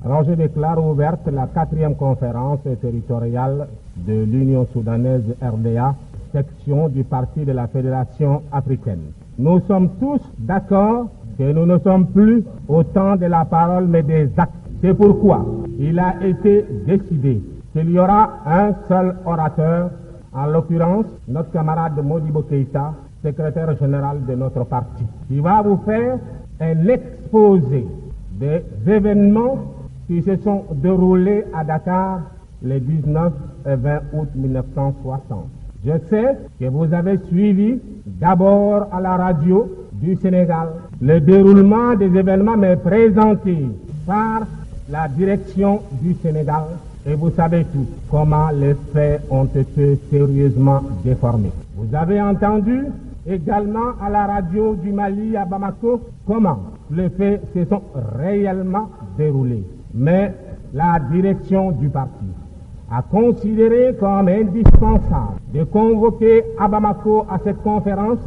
Alors je déclare ouverte la 4e conférence territoriale de l'Union soudanaise RDA, section du Parti de la Fédération africaine. Nous sommes tous d'accord que nous ne sommes plus au temps de la parole mais des actes. C'est pourquoi il a été décidé qu'il y aura un seul orateur, en l'occurrence notre camarade Modibo Keïta, secrétaire général de notre parti, qui va vous faire un exposé des événements qui se sont déroulés à Dakar les 19 et 20 août 1960. Je sais que vous avez suivi d'abord à la radio du Sénégal le déroulement des événements, mais présenté par la direction du Sénégal. Et vous savez tous comment les faits ont été sérieusement déformés. Vous avez entendu également à la radio du Mali à Bamako comment les faits se sont réellement déroulés. Mais la direction du parti a considéré comme indispensable de convoquer à Bamako à cette conférence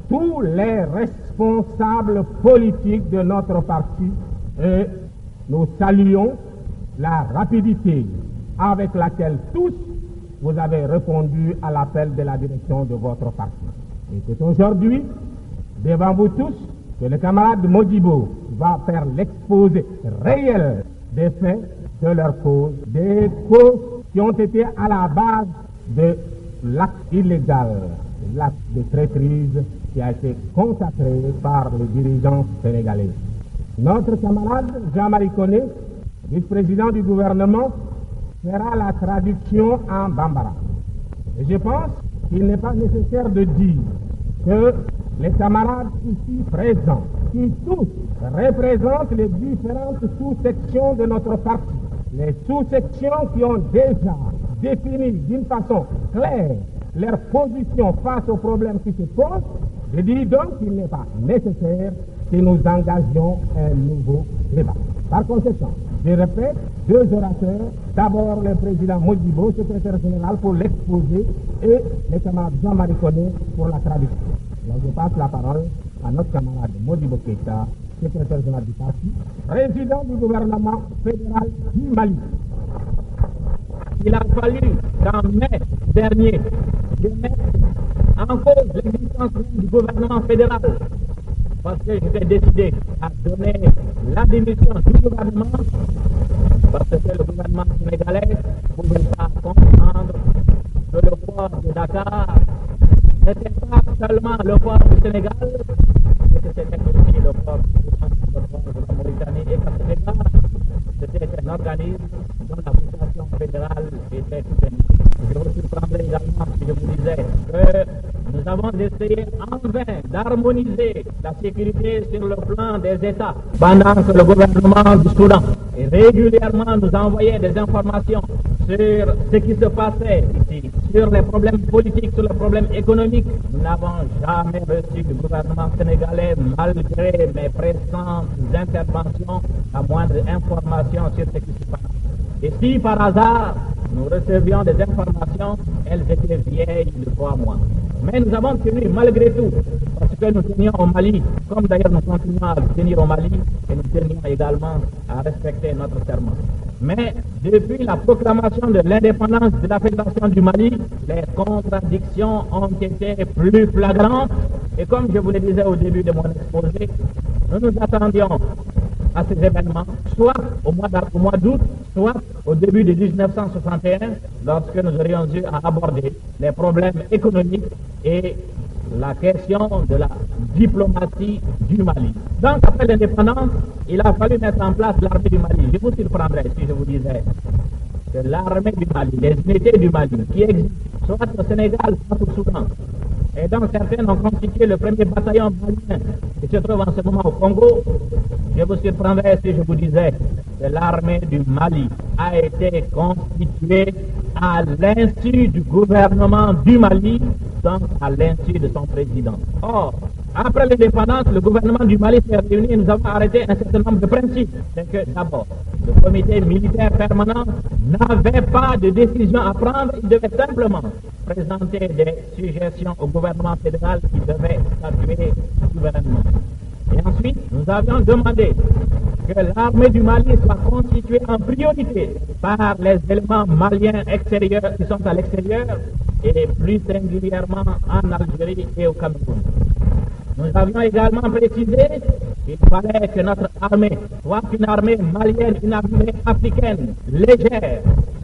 tous les responsables politiques de notre parti, et nous saluons la rapidité avec laquelle tous vous avez répondu à l'appel de la direction de votre parti. Et c'est aujourd'hui, devant vous tous, que le camarade Modibo va faire l'exposé réel des faits de leur cause, des causes qui ont été à la base de l'acte illégal, l'acte de traîtrise qui a été consacré par les dirigeants sénégalais. Notre camarade Jean-Marie Koné, vice-président du gouvernement, fera la traduction en bambara. Et je pense qu'il n'est pas nécessaire de dire que les camarades ici présents, qui tous représentent les différentes sous-sections de notre parti, les sous-sections qui ont déjà défini d'une façon claire leur position face aux problèmes qui se posent, je dis donc qu'il n'est pas nécessaire que nous engagions un nouveau débat. Par conséquent, je répète, deux orateurs, d'abord le président Modibo, secrétaire général, pour l'exposer, et le camarade Jean-Marie Koné pour la traduction. Alors je passe la parole à notre camarade Modibo Keïta, secrétaire général du parti, président du gouvernement fédéral du Mali. Il a fallu qu'en mai dernier, je mette en cause l'existence du gouvernement fédéral, parce que j'étais décidé à donner la démission du gouvernement, parce que le gouvernement sénégalais ne pouvait pas comprendre que le port de Dakar n'était pas seulement le port du Sénégal, mais que c'était aussi le port de la Mauritanie, et que Sénégal, c'était un organisme dont la population fédérale était soutenue. Je vous surprendrai également si je vous disais que nous avons essayé en vain d'harmoniser la sécurité sur le plan des États, pendant que le gouvernement du Soudan régulièrement nous envoyait des informations sur ce qui se passait ici, sur les problèmes politiques, sur les problèmes économiques. Nous n'avons jamais reçu du gouvernement sénégalais, malgré mes pressantes interventions, la moindre information sur ce qui se passe. Et si par hasard nous recevions des informations, elles étaient vieilles de 3 mois. Mais nous avons tenu malgré tout, parce que nous tenions au Mali, comme d'ailleurs nous continuons à tenir au Mali, et nous tenions également à respecter notre serment. Mais depuis la proclamation de l'indépendance de la Fédération du Mali, les contradictions ont été plus flagrantes. Et comme je vous le disais au début de mon exposé, nous nous attendions à ces événements, soit au mois d'août, soit au début de 1961, lorsque nous aurions eu à aborder les problèmes économiques et la question de la diplomatie du Mali. Donc, après l'indépendance, il a fallu mettre en place l'armée du Mali. Je vous surprendrais si je vous disais que l'armée du Mali, les unités du Mali, qui existent soit au Sénégal, soit au Soudan, et donc certaines ont constitué le premier bataillon malien qui se trouve en ce moment au Congo. Je vous surprendrais si je vous disais que l'armée du Mali a été constituée à l'insu du gouvernement du Mali, donc à l'insu de son président. Or, après l'indépendance, le gouvernement du Mali s'est réuni et nous avons arrêté un certain nombre de principes. C'est que d'abord, le comité militaire permanent n'avait pas de décision à prendre, il devait simplement présenter des suggestions au gouvernement fédéral qui devait statuer souverainement. Et ensuite, nous avions demandé que l'armée du Mali soit constituée en priorité par les éléments maliens extérieurs qui sont à l'extérieur et plus singulièrement en Algérie et au Cameroun. Nous avions également précisé qu'il fallait que notre armée soit une armée malienne, une armée africaine, légère,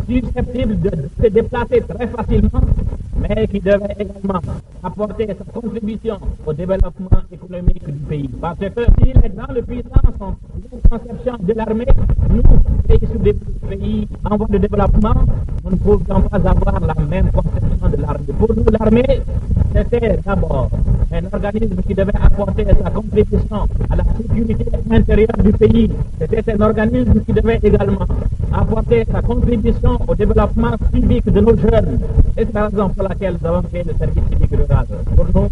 susceptible de se déplacer très facilement, mais qui devait également apporter sa contribution au développement économique du pays. Parce que si les grandes puissances ont une conception de l'armée, nous, pays sous pays en voie de développement, nous ne pouvions pas avoir la même conception de l'armée. Pour nous, l'armée, c'était d'abord un organisme qui devait apporter sa contribution à la sécurité intérieure du pays. C'était un organisme qui devait également apporter sa contribution au développement civique de nos jeunes. Et c'est la raison pour laquelle nous avons créé le service civique rural. Pour nous,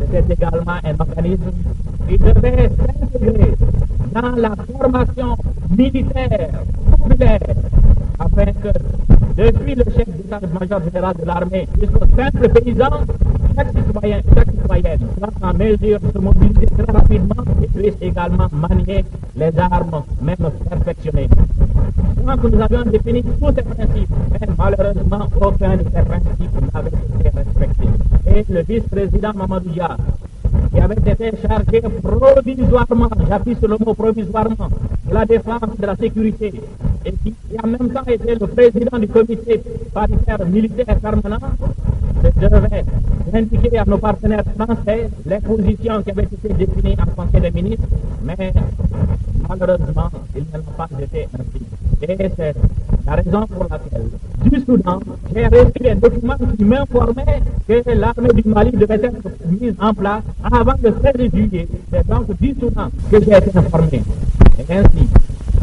c'était également un organisme qui devait s'intégrer dans la formation militaire populaire afin que, depuis le chef d'état-major général de l'armée jusqu'au simple paysan, chaque citoyen, chaque citoyenne soit en mesure de se mobiliser très rapidement et puisse également manier les armes, même perfectionnées. Donc nous avions défini tous ces principes, mais malheureusement aucun de ces principes n'avait été respecté. Et le vice-président Mamadou Dia, qui avait été chargé provisoirement, j'appuie sur le mot provisoirement, de la défense de la sécurité, et qui en même temps était le président du comité paritaire militaire permanent, devait indiquer à nos partenaires français les positions qui avaient été définies en Conseil des ministres, mais malheureusement, il n'en a pas été ainsi. Et c'est la raison pour laquelle, du Soudan, j'ai reçu des documents qui m'informaient que l'armée du Mali devait être mise en place avant le 16 juillet. C'est donc du Soudan que j'ai été informé. Et ainsi,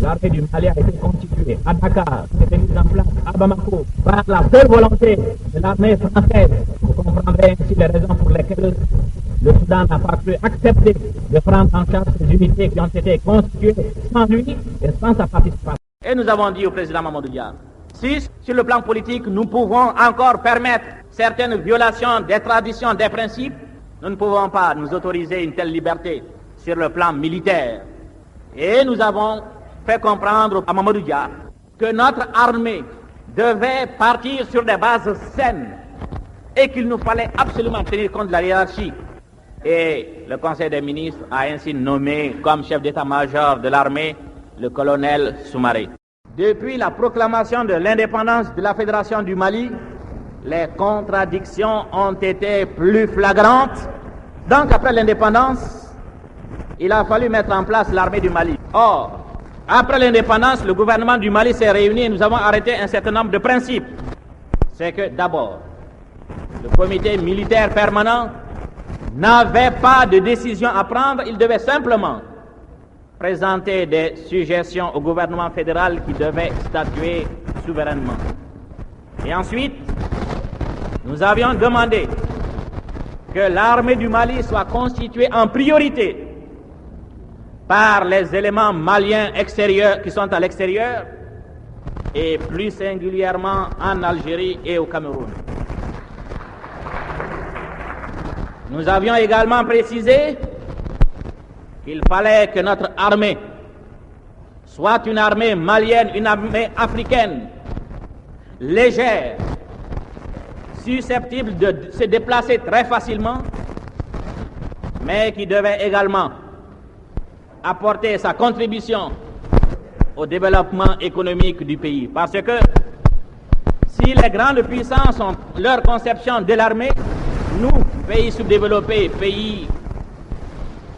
l'armée du Mali a été constituée à Dakar, c'était mise en place à Bamako par la seule volonté de l'armée française. Vous comprendrez ainsi les raisons pour lesquelles le Soudan n'a pas pu accepter de prendre en charge ces unités qui ont été constituées sans lui et sans sa participation. Et nous avons dit au président Mamadou Dia, si sur le plan politique nous pouvons encore permettre certaines violations des traditions, des principes, nous ne pouvons pas nous autoriser une telle liberté sur le plan militaire. Et nous avons fait comprendre à Mamadou Dia que notre armée devait partir sur des bases saines et qu'il nous fallait absolument tenir compte de la hiérarchie. Et le Conseil des ministres a ainsi nommé comme chef d'état-major de l'armée le colonel Soumaré. Depuis la proclamation de l'indépendance de la Fédération du Mali, les contradictions ont été plus flagrantes. Donc après l'indépendance, il a fallu mettre en place l'armée du Mali. Or, après l'indépendance, le gouvernement du Mali s'est réuni et nous avons arrêté un certain nombre de principes. C'est que d'abord, le comité militaire permanent n'avait pas de décision à prendre, il devait simplement présenter des suggestions au gouvernement fédéral qui devait statuer souverainement. Et ensuite, nous avions demandé que l'armée du Mali soit constituée en priorité par les éléments maliens extérieurs qui sont à l'extérieur et plus singulièrement en Algérie et au Cameroun. Nous avions également précisé qu'il fallait que notre armée soit une armée malienne, une armée africaine, légère, susceptible de se déplacer très facilement, mais qui devait également apporter sa contribution au développement économique du pays. Parce que si les grandes puissances ont leur conception de l'armée, nous, pays sous-développés, pays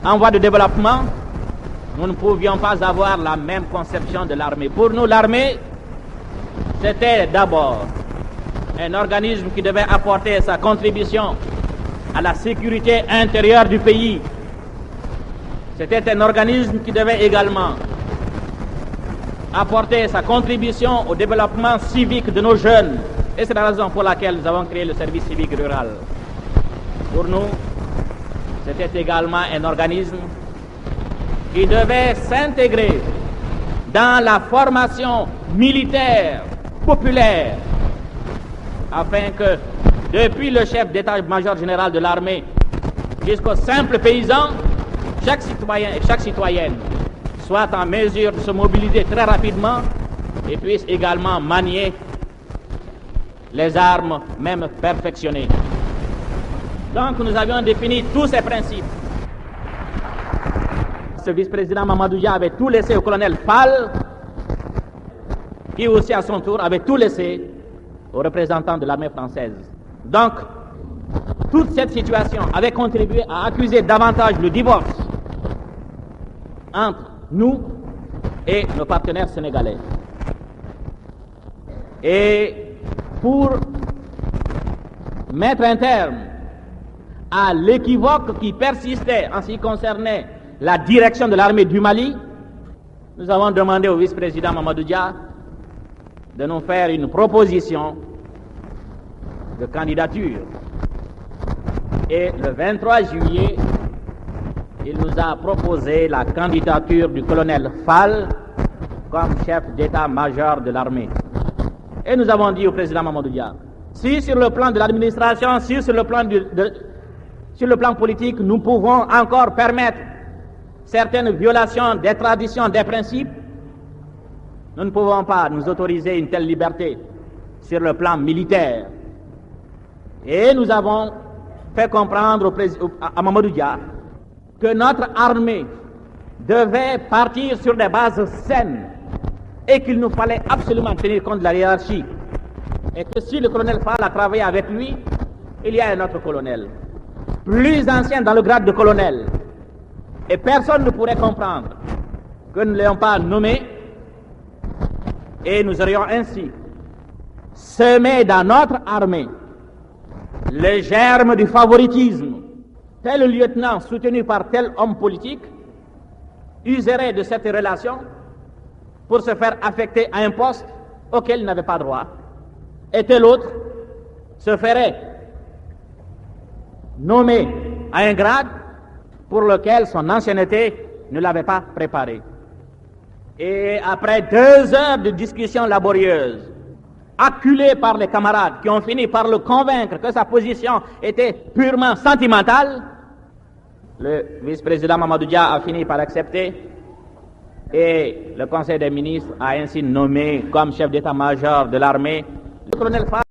en voie de développement, nous ne pouvions pas avoir la même conception de l'armée. Pour nous, l'armée, c'était d'abord un organisme qui devait apporter sa contribution à la sécurité intérieure du pays. C'était un organisme qui devait également apporter sa contribution au développement civique de nos jeunes. Et c'est la raison pour laquelle nous avons créé le service civique rural. Pour nous, c'était également un organisme qui devait s'intégrer dans la formation militaire populaire afin que, depuis le chef d'état-major général de l'armée jusqu'au simple paysan, chaque citoyen et chaque citoyenne soit en mesure de se mobiliser très rapidement et puisse également manier les armes, même perfectionnées. Donc nous avions défini tous ces principes. Ce vice-président Mamadou Dia avait tout laissé au colonel Fall, qui aussi à son tour avait tout laissé aux représentants de l'armée française. Donc, toute cette situation avait contribué à accuser davantage le divorce entre nous et nos partenaires sénégalais. Et pour mettre un terme à l'équivoque qui persistait en ce qui concernait la direction de l'armée du Mali, nous avons demandé au vice-président Mamadou Dia de nous faire une proposition de candidature. Et le 23 juillet, il nous a proposé la candidature du colonel Fall comme chef d'état-major de l'armée. Et nous avons dit au président Mamadou Dia, si sur le plan de l'administration, si sur le plan politique, nous pouvons encore permettre certaines violations des traditions, des principes, nous ne pouvons pas nous autoriser une telle liberté sur le plan militaire. Et nous avons fait comprendre à Mamadou Dia que notre armée devait partir sur des bases saines et qu'il nous fallait absolument tenir compte de la hiérarchie. Et que si le colonel Fall a travaillé avec lui, il y a un autre colonel, plus ancien dans le grade de colonel. Et personne ne pourrait comprendre que nous ne l'ayons pas nommé, et nous aurions ainsi semé dans notre armée les germes du favoritisme. Tel lieutenant soutenu par tel homme politique userait de cette relation pour se faire affecter à un poste auquel il n'avait pas droit, et tel autre se ferait nommer à un grade pour lequel son ancienneté ne l'avait pas préparé. Et après 2 heures de discussion laborieuse, acculé par les camarades qui ont fini par le convaincre que sa position était purement sentimentale, le vice-président Mamadou Dia a fini par accepter et le Conseil des ministres a ainsi nommé comme chef d'état-major de l'armée le colonel Fall.